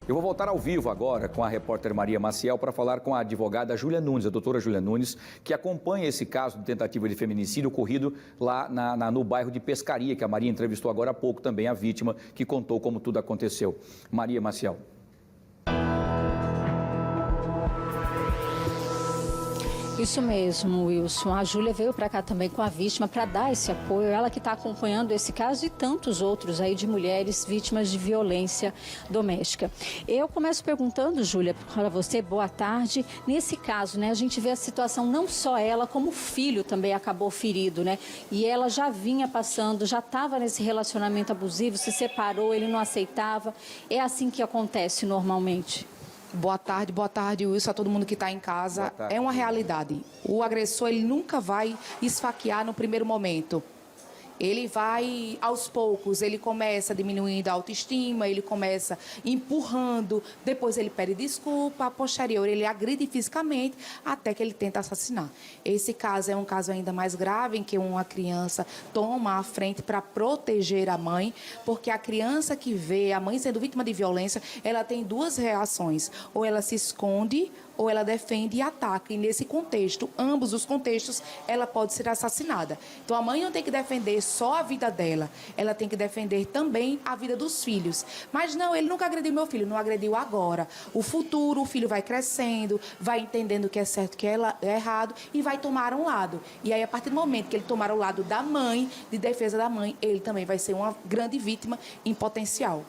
Eu vou voltar ao vivo agora com a repórter Maria Maciel para falar com a advogada Júlia Nunes, a doutora Júlia Nunes, que acompanha esse caso de tentativa de feminicídio ocorrido lá no bairro de Pescaria, que a Maria entrevistou agora há pouco também a vítima, que contou como tudo aconteceu. Maria Maciel. Isso mesmo, Wilson. A Júlia veio para cá também com a vítima para dar esse apoio. Ela que está acompanhando esse caso e tantos outros aí de mulheres vítimas de violência doméstica. Eu começo perguntando, Júlia, para você, boa tarde. Nesse caso, né, a gente vê a situação, não só ela, como o filho também acabou ferido, né? E ela já vinha passando, já estava nesse relacionamento abusivo, se separou, ele não aceitava. É assim que acontece normalmente? Boa tarde, Wilson, a todo mundo que está em casa. É uma realidade. O agressor, ele nunca vai esfaquear no primeiro momento. Ele vai, aos poucos, ele começa diminuindo a autoestima, ele começa empurrando, depois ele pede desculpa, a posterior ele agride fisicamente, até que ele tenta assassinar. Esse caso é um caso ainda mais grave, em que uma criança toma a frente para proteger a mãe, porque a criança que vê a mãe sendo vítima de violência, ela tem duas reações, ou ela se esconde, ou ela defende e ataca. E nesse contexto, ambos os contextos, ela pode ser assassinada. Então a mãe não tem que defender só a vida dela, ela tem que defender também a vida dos filhos. Mas não, ele nunca agrediu meu filho, não agrediu agora. O futuro, o filho vai crescendo, vai entendendo o que é certo, o que é errado e vai tomar um lado. E aí, a partir do momento que ele tomar o lado da mãe, de defesa da mãe, ele também vai ser uma grande vítima em potencial.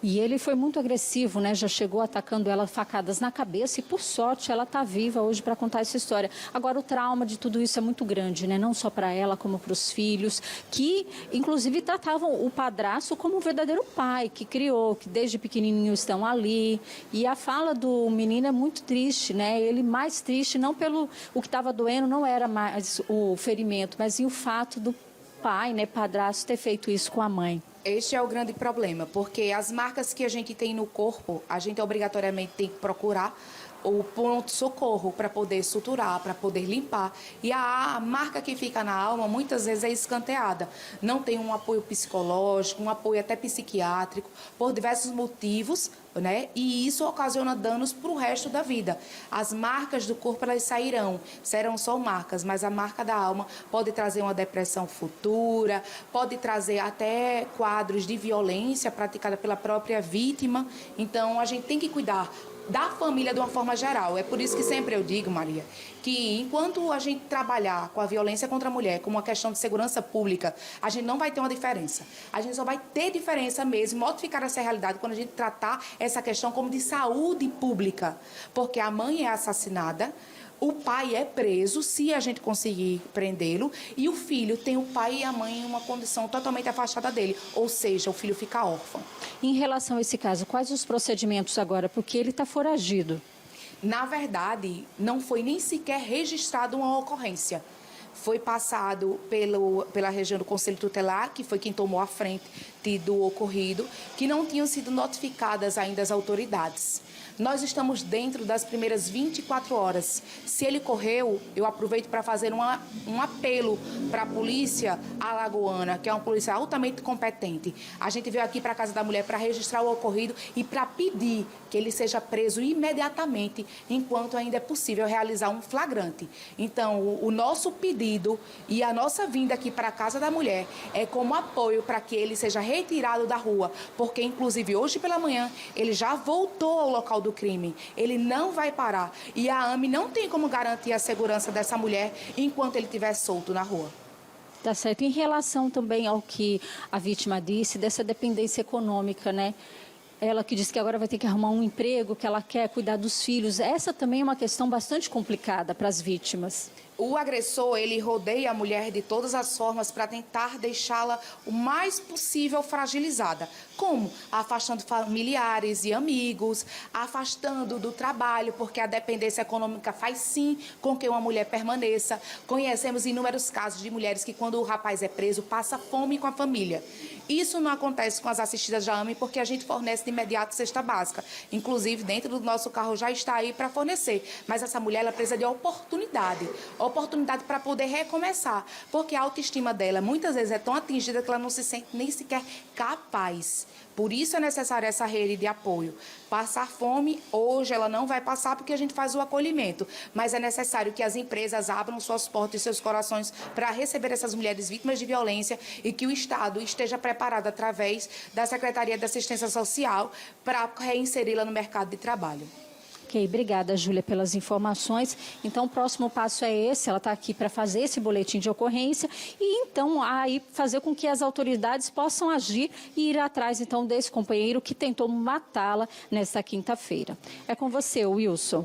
E ele foi muito agressivo, né? Já chegou atacando ela facadas na cabeça e, por sorte, ela está viva hoje para contar essa história. Agora, o trauma de tudo isso é muito grande, né? Não só para ela, como para os filhos, que, inclusive, tratavam o padrasto como um verdadeiro pai, que criou, que desde pequenininho estão ali. E a fala do menino é muito triste, né? Ele mais triste, não pelo o que estava doendo, não era mais o ferimento, mas sim o fato do pai, né, padrasto, ter feito isso com a mãe. Este é o grande problema, porque as marcas que a gente tem no corpo, a gente obrigatoriamente tem que procurar o pronto-socorro para poder suturar, para poder limpar. E a marca que fica na alma, muitas vezes, é escanteada. Não tem um apoio psicológico, um apoio até psiquiátrico, por diversos motivos, né? E isso ocasiona danos para o resto da vida. As marcas do corpo, elas serão só marcas, mas a marca da alma pode trazer uma depressão futura, pode trazer até quadros de violência praticada pela própria vítima. Então, a gente tem que cuidar da família de uma forma geral. É por isso que sempre eu digo, Maria, que enquanto a gente trabalhar com a violência contra a mulher como uma questão de segurança pública, a gente não vai ter uma diferença. A gente só vai ter diferença mesmo, modificar essa realidade quando a gente tratar essa questão como de saúde pública. Porque a mãe é assassinada, o pai é preso, se a gente conseguir prendê-lo, e o filho tem o pai e a mãe em uma condição totalmente afastada dele, ou seja, o filho fica órfão. Em relação a esse caso, quais os procedimentos agora? Porque ele está foragido. Na verdade, não foi nem sequer registrada uma ocorrência. Foi passado pela região do Conselho Tutelar, que foi quem tomou a frente do ocorrido, que não tinham sido notificadas ainda as autoridades. Nós estamos dentro das primeiras 24 horas. Se ele correu, eu aproveito para fazer um apelo para a polícia alagoana, que é uma polícia altamente competente. A gente veio aqui para a Casa da Mulher para registrar o ocorrido e para pedir que ele seja preso imediatamente, enquanto ainda é possível realizar um flagrante. Então, o nosso pedido e a nossa vinda aqui para a Casa da Mulher é como apoio para que ele seja retirado da rua, porque, inclusive, hoje pela manhã, ele já voltou ao local do crime. Ele não vai parar. E a AME não tem como garantir a segurança dessa mulher enquanto ele estiver solto na rua. Tá certo. Em relação também ao que a vítima disse, dessa dependência econômica, né? Ela que disse que agora vai ter que arrumar um emprego, que ela quer cuidar dos filhos. Essa também é uma questão bastante complicada para as vítimas. O agressor, ele rodeia a mulher de todas as formas para tentar deixá-la o mais possível fragilizada. Como? Afastando familiares e amigos, afastando do trabalho, porque a dependência econômica faz sim com que uma mulher permaneça. Conhecemos inúmeros casos de mulheres que, quando o rapaz é preso, passa fome com a família. Isso não acontece com as assistidas da AME, porque a gente fornece de imediato cesta básica. Inclusive, dentro do nosso carro já está aí para fornecer. Mas essa mulher, ela precisa de oportunidade para poder recomeçar, porque a autoestima dela muitas vezes é tão atingida que ela não se sente nem sequer capaz. Por isso é necessária essa rede de apoio. passar fome, hoje ela não vai passar porque a gente faz o acolhimento. Mas é necessário que as empresas abram suas portas e seus corações para receber essas mulheres vítimas de violência e que o Estado esteja preparado através da Secretaria de Assistência Social para reinseri-la no mercado de trabalho. Ok, obrigada, Júlia, pelas informações. Então, o próximo passo é esse, ela está aqui para fazer esse boletim de ocorrência e, então, aí fazer com que as autoridades possam agir e ir atrás, então, desse companheiro que tentou matá-la nesta quinta-feira. É com você, Wilson.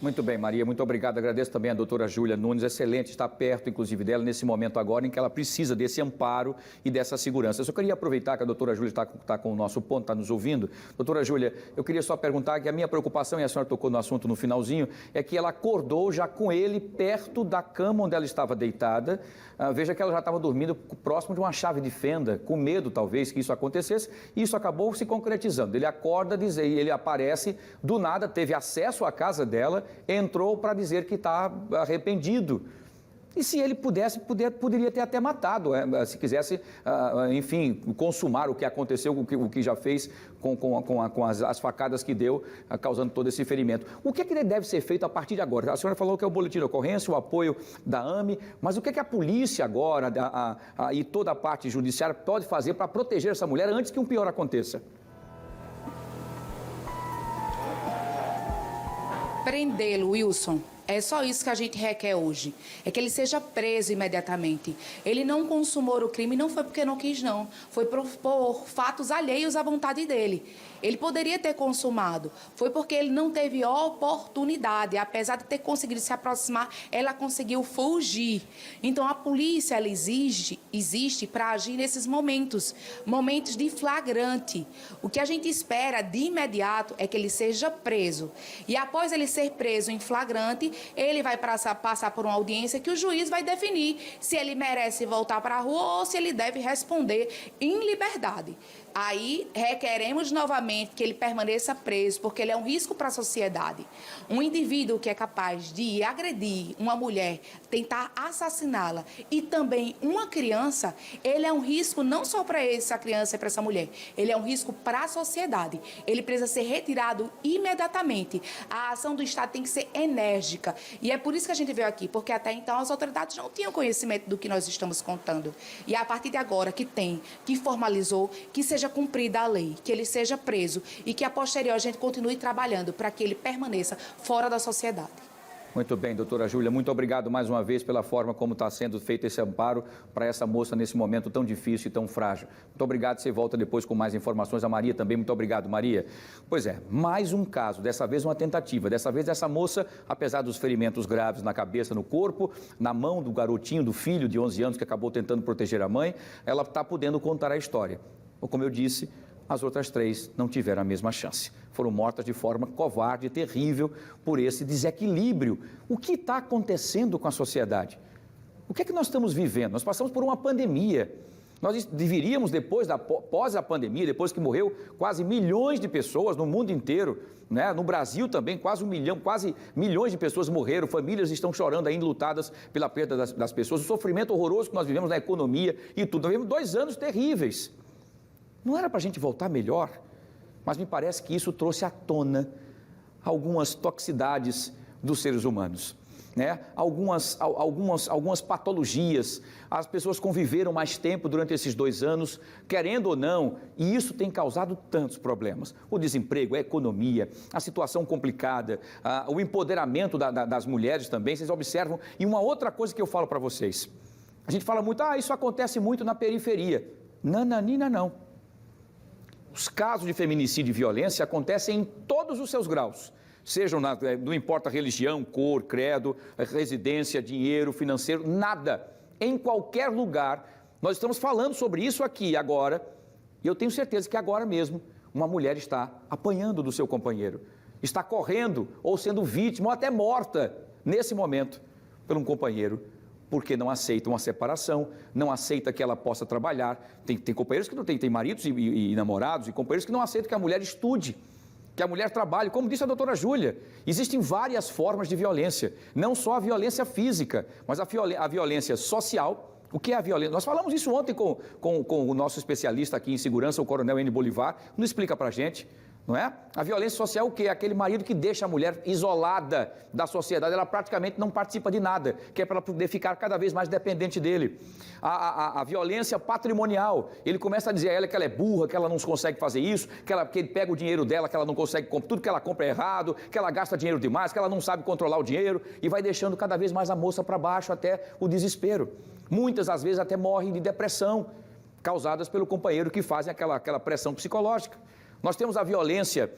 Muito bem, Maria, muito obrigado. Agradeço também a doutora Júlia Nunes, excelente estar perto, inclusive, dela nesse momento agora em que ela precisa desse amparo e dessa segurança. Eu só queria aproveitar que a doutora Júlia está com o nosso ponto, está nos ouvindo. Doutora Júlia, eu queria só perguntar que a minha preocupação, e a senhora tocou no assunto no finalzinho, é que ela acordou já com ele perto da cama onde ela estava deitada. Veja que ela já estava dormindo próximo de uma chave de fenda, com medo, talvez, que isso acontecesse, e isso acabou se concretizando. Ele acorda, ele aparece, do nada, teve acesso à casa dela, entrou para dizer que está arrependido. E se ele poderia ter até matado, se quisesse, enfim, consumar o que aconteceu, o que já fez com as facadas que deu, causando todo esse ferimento. O que é que deve ser feito a partir de agora? A senhora falou que é o boletim de ocorrência, o apoio da AME, mas o que é que a polícia agora e toda a parte judiciária pode fazer para proteger essa mulher antes que um pior aconteça? Prendê-lo, Wilson. É só isso que a gente requer hoje. É que ele seja preso imediatamente. Ele não consumou o crime, não foi porque não quis, não. Foi por fatos alheios à vontade dele. Ele poderia ter consumado. Foi porque ele não teve oportunidade. Apesar de ter conseguido se aproximar, ela conseguiu fugir. Então, a polícia, ela existe para agir nesses momentos. Momentos de flagrante. O que a gente espera de imediato é que ele seja preso. E após ele ser preso em flagrante, ele vai passar por uma audiência que o juiz vai definir se ele merece voltar para a rua ou se ele deve responder em liberdade. Aí requeremos novamente que ele permaneça preso, porque ele é um risco para a sociedade. Um indivíduo que é capaz de agredir uma mulher, tentar assassiná-la e também uma criança, ele é um risco não só para essa criança e para essa mulher, ele é um risco para a sociedade. Ele precisa ser retirado imediatamente. A ação do Estado tem que ser enérgica. E é por isso que a gente veio aqui, porque até então as autoridades não tinham conhecimento do que nós estamos contando. E a partir de agora que formalizou, que seja cumprida a lei, que ele seja preso e que a posterior a gente continue trabalhando para que ele permaneça fora da sociedade. Muito bem, doutora Júlia, muito obrigado mais uma vez pela forma como está sendo feito esse amparo para essa moça nesse momento tão difícil e tão frágil. Muito obrigado, você volta depois com mais informações. A Maria também, muito obrigado, Maria. Pois é, mais um caso, dessa vez uma tentativa. Dessa vez essa moça, apesar dos ferimentos graves na cabeça, no corpo, na mão do garotinho, do filho de 11 anos que acabou tentando proteger a mãe, ela está podendo contar a história. Como eu disse, as outras 3 não tiveram a mesma chance. Foram mortas de forma covarde e terrível por esse desequilíbrio. O que está acontecendo com a sociedade? O que é que nós estamos vivendo? Nós passamos por uma pandemia. Nós deveríamos, após a pandemia, depois que morreu quase milhões de pessoas no mundo inteiro, né? No Brasil também, quase milhões de pessoas morreram, famílias estão chorando ainda, lutadas pela perda das pessoas, o sofrimento horroroso que nós vivemos na economia e tudo. Nós vivemos 2 anos terríveis. Não era para a gente voltar melhor, mas me parece que isso trouxe à tona algumas toxicidades dos seres humanos, né? Algumas patologias. As pessoas conviveram mais tempo durante esses 2 anos, querendo ou não, e isso tem causado tantos problemas. O desemprego, a economia, a situação complicada, o empoderamento das mulheres também, vocês observam. E uma outra coisa que eu falo para vocês, a gente fala muito, isso acontece muito na periferia. Nananina, não. Os casos de feminicídio e violência acontecem em todos os seus graus, sejam, não importa religião, cor, credo, residência, dinheiro, financeiro, nada. Em qualquer lugar, nós estamos falando sobre isso aqui agora, e eu tenho certeza que agora mesmo uma mulher está apanhando do seu companheiro, está correndo ou sendo vítima ou até morta nesse momento por um companheiro, porque não aceitam uma separação, não aceita que ela possa trabalhar. Tem companheiros que não têm maridos e namorados, e companheiros que não aceitam que a mulher estude, que a mulher trabalhe. Como disse a doutora Júlia, existem várias formas de violência, não só a violência física, mas a violência social. O que é a violência? Nós falamos isso ontem com o nosso especialista aqui em segurança, o coronel N. Bolivar, não explica para a gente. Não é? A violência social é o quê? Aquele marido que deixa a mulher isolada da sociedade, ela praticamente não participa de nada, que é para ela poder ficar cada vez mais dependente dele. A violência patrimonial, ele começa a dizer a ela que ela é burra, que ela não consegue fazer isso, que ele pega o dinheiro dela, que ela não consegue, tudo que ela compra é errado, que ela gasta dinheiro demais, que ela não sabe controlar o dinheiro, e vai deixando cada vez mais a moça para baixo até o desespero. Muitas, às vezes, até morrem de depressão, causadas pelo companheiro que fazem aquela pressão psicológica. Nós temos a violência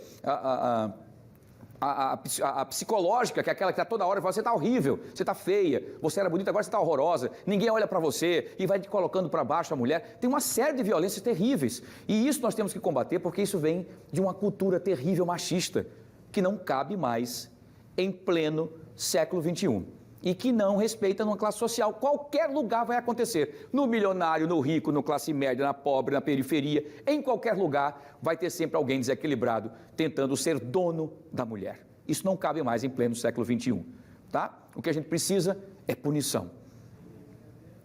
a psicológica, que é aquela que está toda hora e fala, você está horrível, você está feia, você era bonita, agora você está horrorosa, ninguém olha para você e vai te colocando para baixo a mulher. Tem uma série de violências terríveis e isso nós temos que combater porque isso vem de uma cultura terrível machista que não cabe mais em pleno século XXI. E que não respeita numa classe social. Qualquer lugar vai acontecer. No milionário, no rico, no classe média, na pobre, na periferia, em qualquer lugar vai ter sempre alguém desequilibrado tentando ser dono da mulher. Isso não cabe mais em pleno século XXI. Tá? O que a gente precisa é punição.